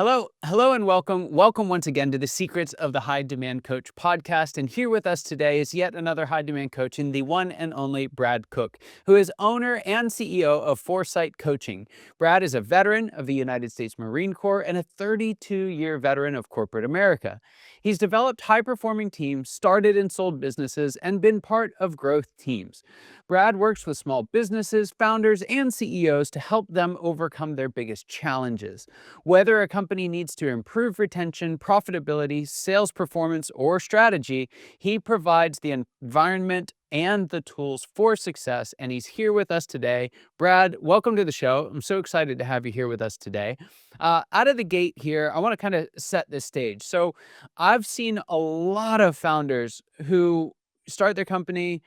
Hello, and welcome. Welcome once again to the Secrets of the High Demand Coach podcast. And here with us today is yet another high demand coach in the one and only Brad Koch, who is owner and CEO of Foresight Coaching. Brad is a veteran of the United States Marine Corps and a 32-year veteran of corporate America. He's developed high-performing teams, started and sold businesses, and been part of growth teams. Brad works with small businesses, founders, and CEOs to help them overcome their biggest challenges. Whether a company needs to improve retention, profitability, sales performance, or strategy, he provides the environment and the tools for success, and he's here with us today. Brad, welcome to the show. I'm so excited to have you here with us today. Out of the gate here, I want to kind of set this stage. So, I've seen a lot of founders who start their company,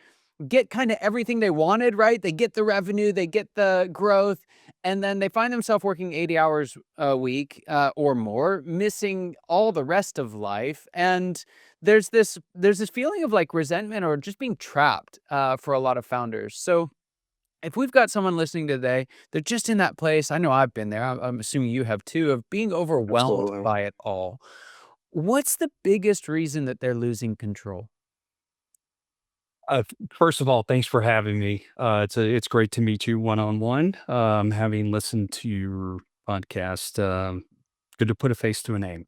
get kind of everything they wanted, right? They get the revenue, they get the growth, and then they find themselves working 80 hours a week or more, missing all the rest of life. And there's this feeling of like resentment or just being trapped for a lot of founders. So if we've got someone listening today, they're just in that place. I know I've been there. I'm assuming you have too, of being overwhelmed Absolutely. by it all. What's the biggest reason that they're losing control? First of all, thanks for having me. It's great to meet you one on one. Having listened to your podcast, good to put a face to a name.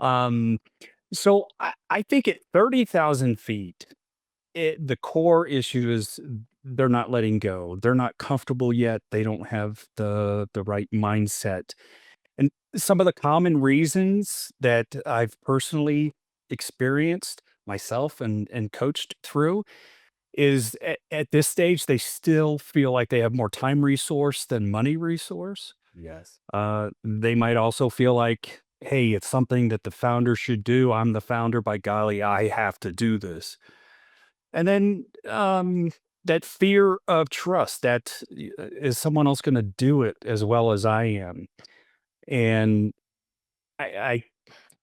Um, so I think at 30,000 feet, the core issue is they're not letting go. They're not comfortable yet. They don't have the right mindset. And some of the common reasons that I've personally experienced myself and coached through is at this stage, they still feel like they have more time resource than money resource. Yes. They might also feel like, hey, it's something that the founder should do. I'm the founder, by golly, I have to do this. And then that fear of trust that is someone else going to do it as well as I am. And I, I,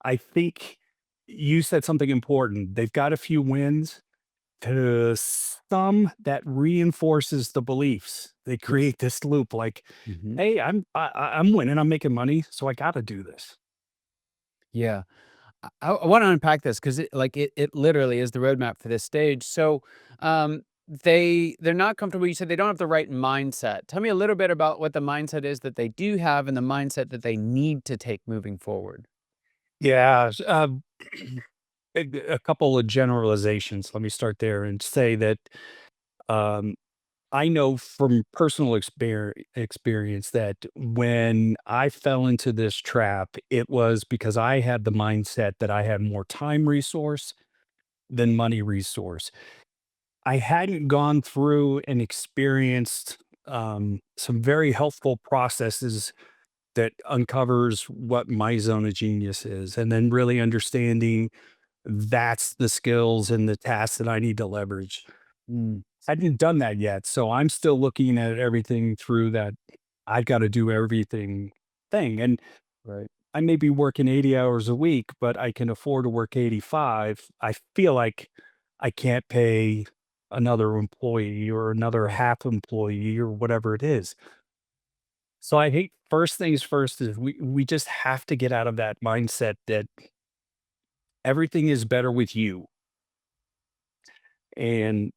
I think you said something important. They've got a few wins. To some, that reinforces the beliefs. They create this loop like, Hmm. "Hey, I'm winning, I'm making money, so I gotta do this." Yeah. I want to unpack this because it literally is the roadmap for this stage. So, they're not comfortable. You said they don't have the right mindset. Tell me a little bit about what the mindset is that they do have and the mindset that they need to take moving forward. Yeah, a couple of generalizations. Let me start there and say that, um, I know from personal experience that when I fell into this trap, it was because I had the mindset that I had more time resource than money resource. I hadn't gone through and experienced some very helpful processes that uncovers what my zone of genius is, and then really understanding that's the skills and the tasks that I need to leverage. Mm, I hadn't done that yet, so I'm still looking at everything through that I've got to do everything thing. And right. I may be working 80 hours a week, but I can afford to work 85. I feel like I can't pay another employee or another half employee or whatever it is. So I hate first things first is we just have to get out of that mindset that everything is better with you. And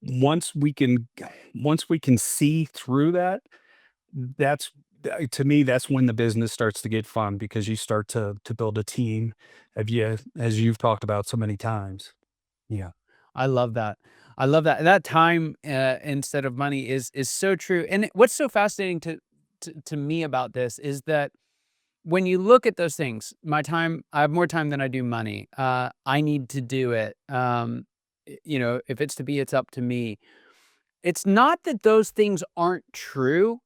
once we can once we can see through that, that's to me, that's when the business starts to get fun because you start to build a team of you as you've talked about so many times. Yeah. I love that. I love that. That time instead of money is so true. And what's so fascinating to me about this is that when you look at those things, my time, I have more time than I do money. I need to do it. If it's to be, it's up to me. It's not that those things aren't true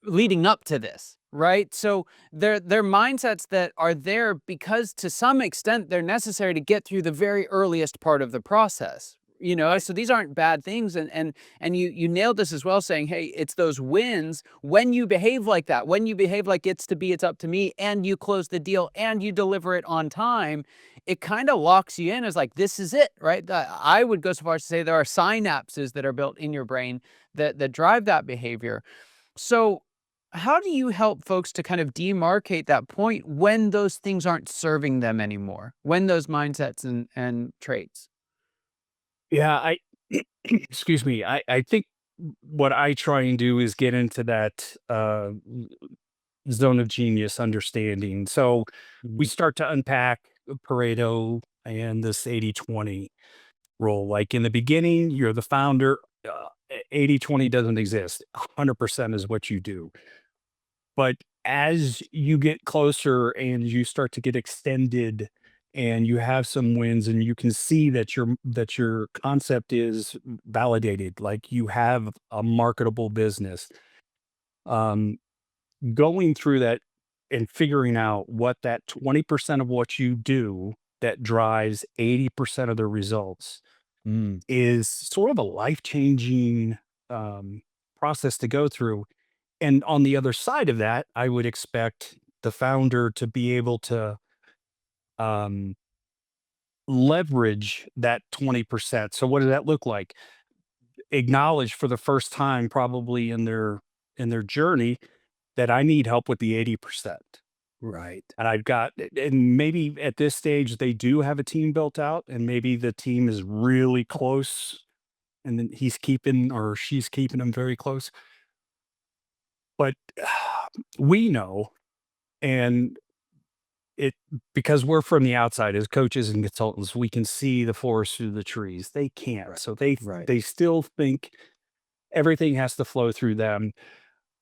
leading up to this, right? So they're mindsets that are there because to some extent they're necessary to get through the very earliest part of the process. So these aren't bad things, and you nailed this as well, saying, hey, it's those wins when you behave like that, when you behave like it's to be, it's up to me, and you close the deal and you deliver it on time, it kind of locks you in as like this is it, right? I would go so far as to say there are synapses that are built in your brain that drive that behavior. So How do you help folks to kind of demarcate that point when those things aren't serving them anymore? When those mindsets and traits? Yeah, I excuse me. I think what I try and do is get into that zone of genius understanding. So we Mhm. start to unpack Pareto and this 80-20 role. Like in the beginning, you're the founder. 80-20 doesn't exist. 100% is what you do. But as you get closer and you start to get extended and you have some wins and you can see that your concept is validated, like you have a marketable business, um, going through that and figuring out what that 20% of what you do that drives 80% of the results Mm, is sort of a life-changing um, process to go through. And on the other side of that, I would expect the founder to be able to um, leverage that 20%. So what does that look like? Acknowledge for the first time, probably in their journey, that I need help with the 80%. right. And I've got, and maybe at this stage they do have a team built out, and maybe the team is really close, and then he's keeping or she's keeping them very close. But we know, and it because we're from the outside as coaches and consultants, we can see the forest through the trees. They can't. Right. So Right. they still think everything has to flow through them.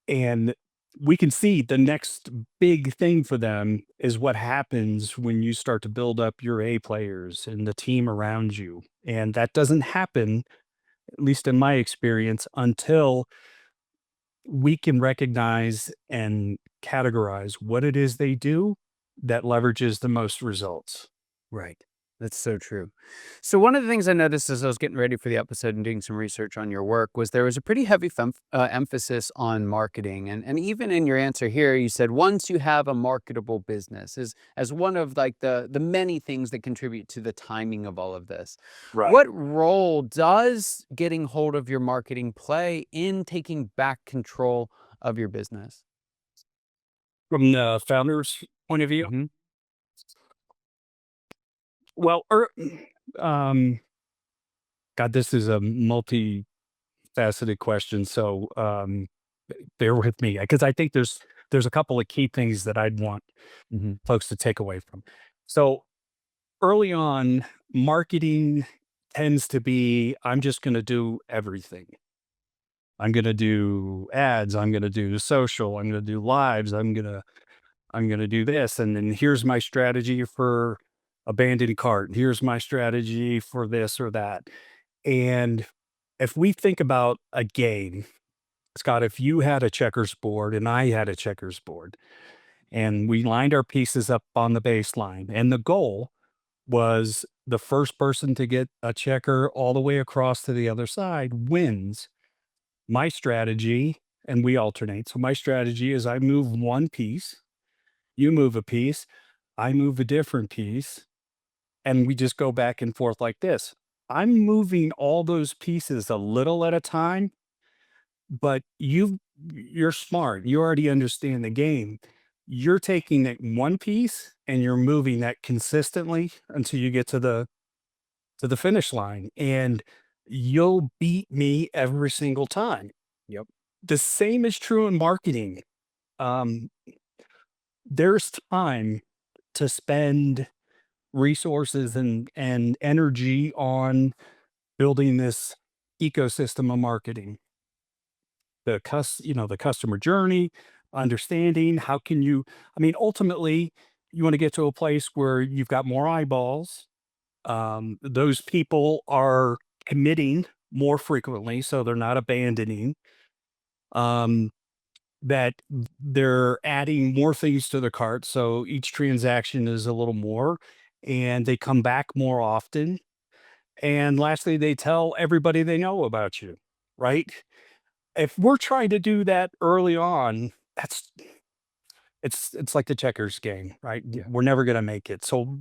And we can see the next big thing for them is what happens when you start to build up your A players and the team around you. And that doesn't happen, at least in my experience, until we can recognize and categorize what it is they do that leverages the most results. Right. That's so true. So one of the things I noticed as I was getting ready for the episode and doing some research on your work was there was a pretty heavy emphasis on marketing, and even in your answer here, you said once you have a marketable business is as one of like the many things that contribute to the timing of all of this. Right. What role does getting hold of your marketing play in taking back control of your business? From the founder's point of view? Hmm. Well, um, God, this is a multifaceted question. So bear with me because I think there's a couple of key things that I'd want Hmm. folks to take away from. So early on, marketing tends to be I'm just going to do everything. I'm going to do ads. I'm going to do social. I'm going to do lives. I'm going to do this. And then here's my strategy for abandoned cart. Here's my strategy for this or that. And if we think about a game, Scott, if you had a checkers board and I had a checkers board and we lined our pieces up on the baseline, and the goal was the first person to get a checker all the way across to the other side wins. My strategy, and we alternate. So my strategy is I move one piece, you move a piece, I move a different piece, and we just go back and forth like this. I'm moving all those pieces a little at a time, but you're smart. You already understand the game. You're taking that one piece and you're moving that consistently until you get to the finish line, and you'll beat me every single time. Yep. The same is true in marketing. Um, there's time to spend resources and energy on building this ecosystem of marketing. The customer journey, understanding how can you I mean, ultimately, you wanna get to a place where you've got more eyeballs. Those people are committing more frequently, so they're not abandoning. Um, that they're adding more things to the cart, so each transaction is a little more, and they come back more often. And lastly, they tell everybody they know about you, right? If we're trying to do that early on, that's it's like the checkers game, right? Yeah. We're never gonna make it. So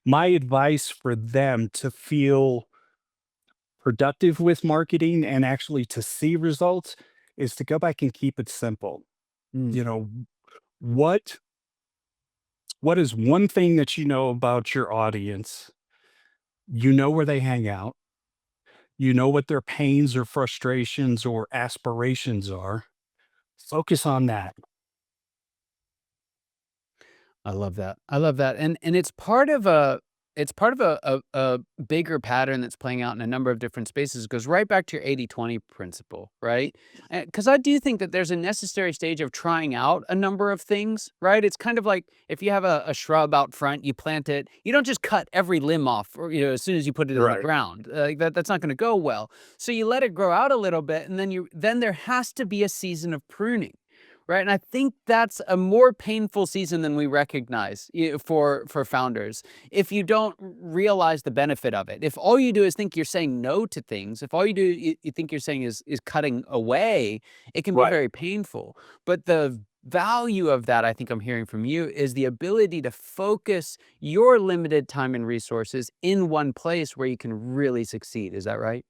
my advice for them to feel productive with marketing and actually to see results is to go back and keep it simple. Mm, You know, what what is one thing that you know about your audience? You know where they hang out. You know what their pains or frustrations or aspirations are. Focus on that. I love that. I love that, and it's part of a bigger pattern that's playing out in a number of different spaces. It goes right back to your 80/20 principle, right? Because I do think that there's a necessary stage of trying out a number of things, right? It's kind of like if you have a shrub out front, you plant it, you don't just cut every limb off, or, as soon as you put it in the Right. ground. Like that's not gonna go well. So you let it grow out a little bit, and then there has to be a season of pruning. Right, and I think that's a more painful season than we recognize for founders. If you don't realize the benefit of it, if all you do is think you're saying no to things, if all you do you think you're saying is cutting away, it can be Right. very painful. But the value of that, I think I'm hearing from you, is the ability to focus your limited time and resources in one place where you can really succeed. Is that right?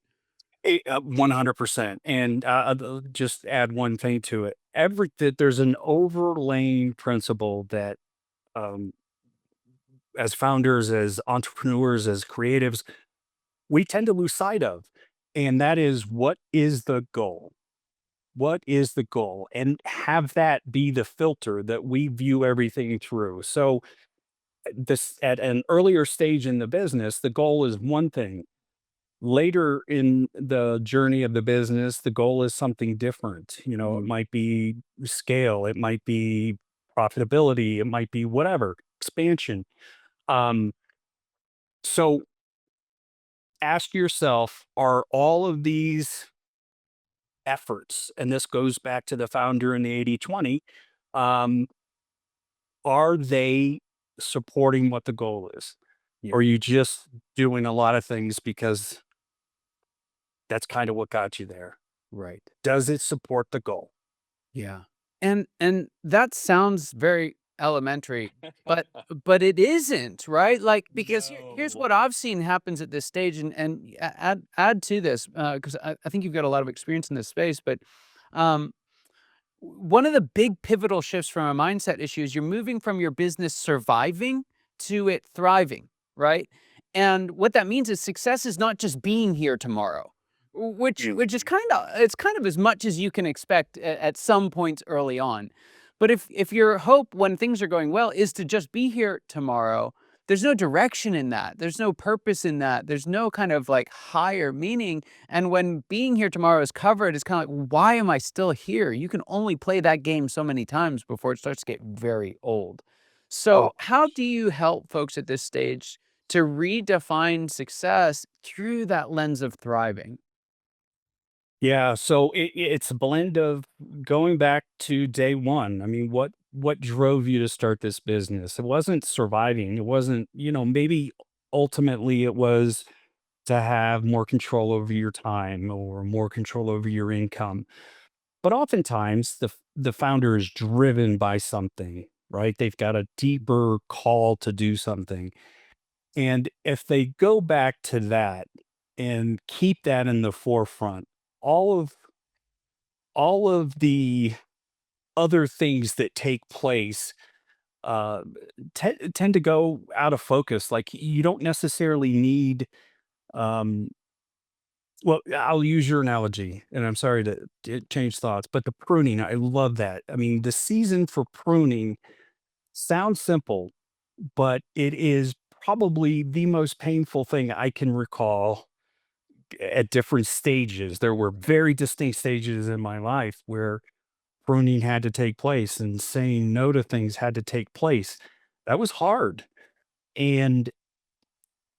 100%. And just add one thing to it. There's an overlaying principle that, um, as founders, as entrepreneurs, as creatives, we tend to lose sight of. And that is, what is the goal? What is the goal? And have that be the filter that we view everything through. So, this at an earlier stage in the business, the goal is one thing. Later in the journey of the business, the goal is something different. It Mm. might be scale, it might be profitability, it might be whatever, expansion. Um, so ask yourself, are all of these efforts, and this goes back to the founder in the 80/20, um, are they supporting what the goal is? Yeah. Or are you just doing a lot of things because that's kind of what got you there? Right. Does it support the goal? Yeah. And that sounds very elementary, but it isn't, right? Like, because here's No. what I've seen happens at this stage, and add to this, because I think you've got a lot of experience in this space, but um one of the big pivotal shifts from a mindset issue is you're moving from your business surviving to it thriving, right? And what that means is success is not just being here tomorrow, which is Mhm. kind of as much as you can expect at some points early on. But if your hope when things are going well is to just be here tomorrow, there's no direction in that. There's no purpose in that. There's no kind of like higher meaning, and when being here tomorrow is covered, it's kind of like, why am I still here? You can only play that game so many times before it starts to get very old. So, Oh, how do you help folks at this stage to redefine success through that lens of thriving? yeah. So it's a blend of going back to day one. I mean, what drove you to start this business? It wasn't surviving. It wasn't, maybe ultimately it was to have more control over your time or more control over your income. But oftentimes the founder is driven by something, right? They've got a deeper call to do something. And if they go back to that and keep that in the forefront, all of all of the other things that take place uh, tend to go out of focus. Like, you don't necessarily need. Um, well, I'll use your analogy, and I'm sorry to change thoughts, but the pruning, I love that. I mean, the season for pruning sounds simple, but it is probably the most painful thing I can recall at different stages. There were very distinct stages in my life where pruning had to take place and saying no to things had to take place. That was hard. And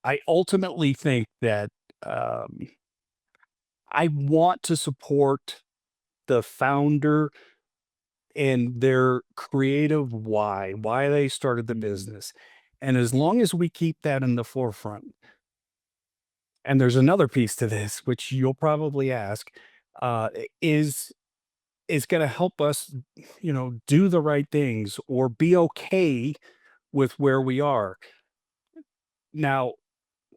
I ultimately think that um, I want to support the founder and their creative why they started the Mm. business. And as long as we keep that in the forefront, and there's another piece to this, which you'll probably ask, is going to help us, do the right things or be okay with where we are. Now,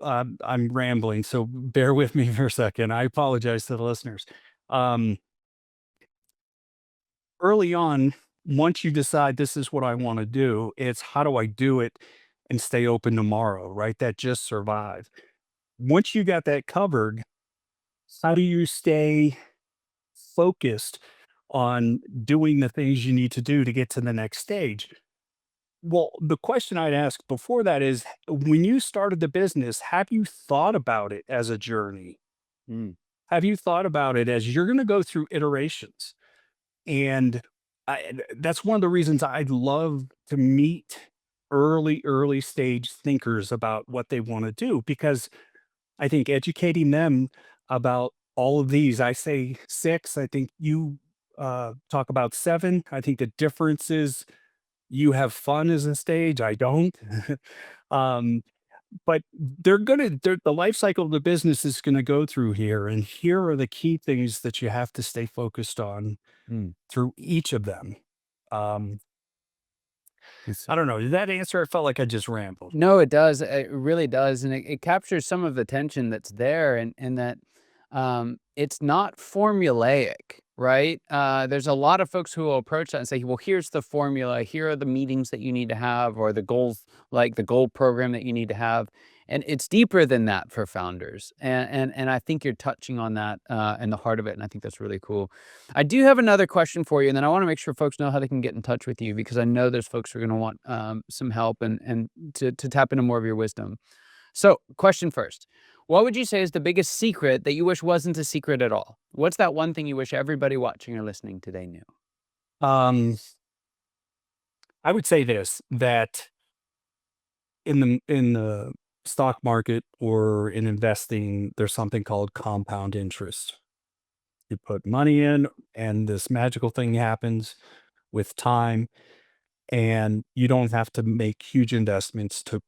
I'm rambling, so bear with me for a second. I apologize to the listeners. Um, Early on, once you decide this is what I want to do, it's how do I do it and stay open tomorrow, right? That just survive. Once you got that covered, how do you stay focused on doing the things you need to do to get to the next stage? Well, the question I'd ask before that is when you started the business, have you thought about it as a journey? Mm, Have you thought about it as you're going to go through iterations? And that's one of the reasons I love to meet early stage thinkers about what they want to do, because I think educating them about all of these, I say six, I think you talk about seven. I think the difference is you have fun as a stage. I don't. um, but the life cycle of the business is going to go through here. And here are the key things that you have to stay focused on mm. through each of them. Um, It's I don't know. Did that answer? I felt like I just rambled. No, it does. It really does, and it captures some of the tension that's there, and that it's not formulaic, right? There's a lot of folks who will approach that and say, "Well, here's the formula. Here are the meetings that you need to have, or the goals, like the goal program that you need to have." And it's deeper than that for founders, and I think you're touching on that in the heart of it, and I think that's really cool. I do have another question for you, and then I want to make sure folks know how they can get in touch with you because I know there's folks who are going to want some help and to tap into more of your wisdom. So, question first. What would you say is the biggest secret that you wish wasn't a secret at all? What's that one thing you wish everybody watching or listening today knew? Um, I would say this that in the stock market or in investing, there's something called compound interest. You put money in, and this magical thing happens with time, and you don't have to make huge investments to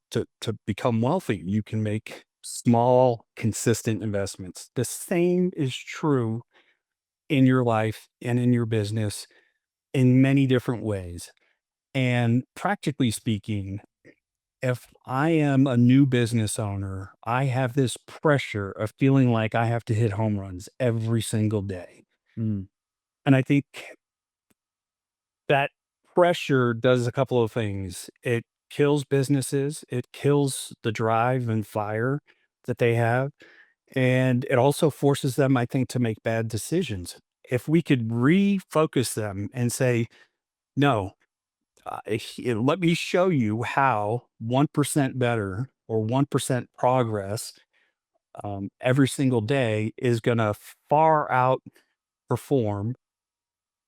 become wealthy. You can make small, consistent investments. The same is true in your life and in your business in many different ways. And practically speaking, if I am a new business owner, I have this pressure of feeling like I have to hit home runs every single day. Mm, And I think that pressure does a couple of things. It kills businesses, it kills the drive and fire that they have. And it also forces them, I think, to make bad decisions. If we could refocus them and say, no, let me show you how 1% better or 1% progress every single day is going to far outperform,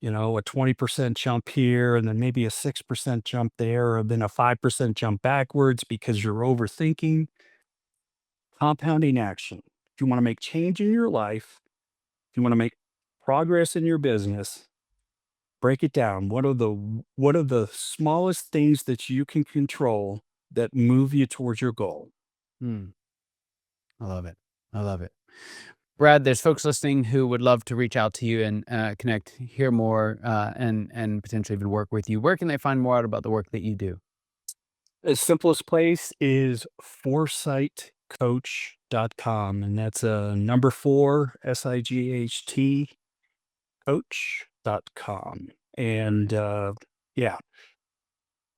a 20% jump here and then maybe a 6% jump there, or then a 5% jump backwards because you're overthinking. Compounding action. If you want to make change in your life, if you want to make progress in your business, break it down. What are the smallest things that you can control that move you towards your goal? mm. I love it. I love it. Brad, there's folks listening who would love to reach out to you and connect, hear more, and potentially even work with you. Where can they find more out about the work that you do? The simplest place is foresightcoach.com, and that's a number four, SIGHT coach.com. And yeah,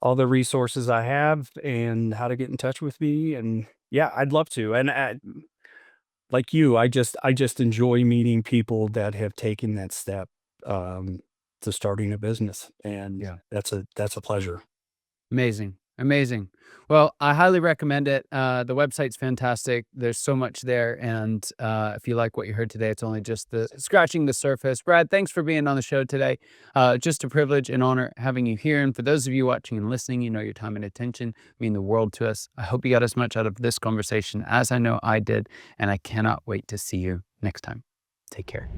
all the resources I have and how to get in touch with me. And yeah, I'd love to. And like you, I just enjoy meeting people that have taken that step um, to starting a business, and Yeah. that's a pleasure. Amazing. Amazing. Well, I highly recommend it. The website's fantastic. There's so much there. And if you like what you heard today, it's only just the scratching the surface. Brad, thanks for being on the show today. Just a privilege and honor having you here. And for those of you watching and listening, your time and attention mean the world to us. I hope you got as much out of this conversation as I know I did. And I cannot wait to see you next time. Take care.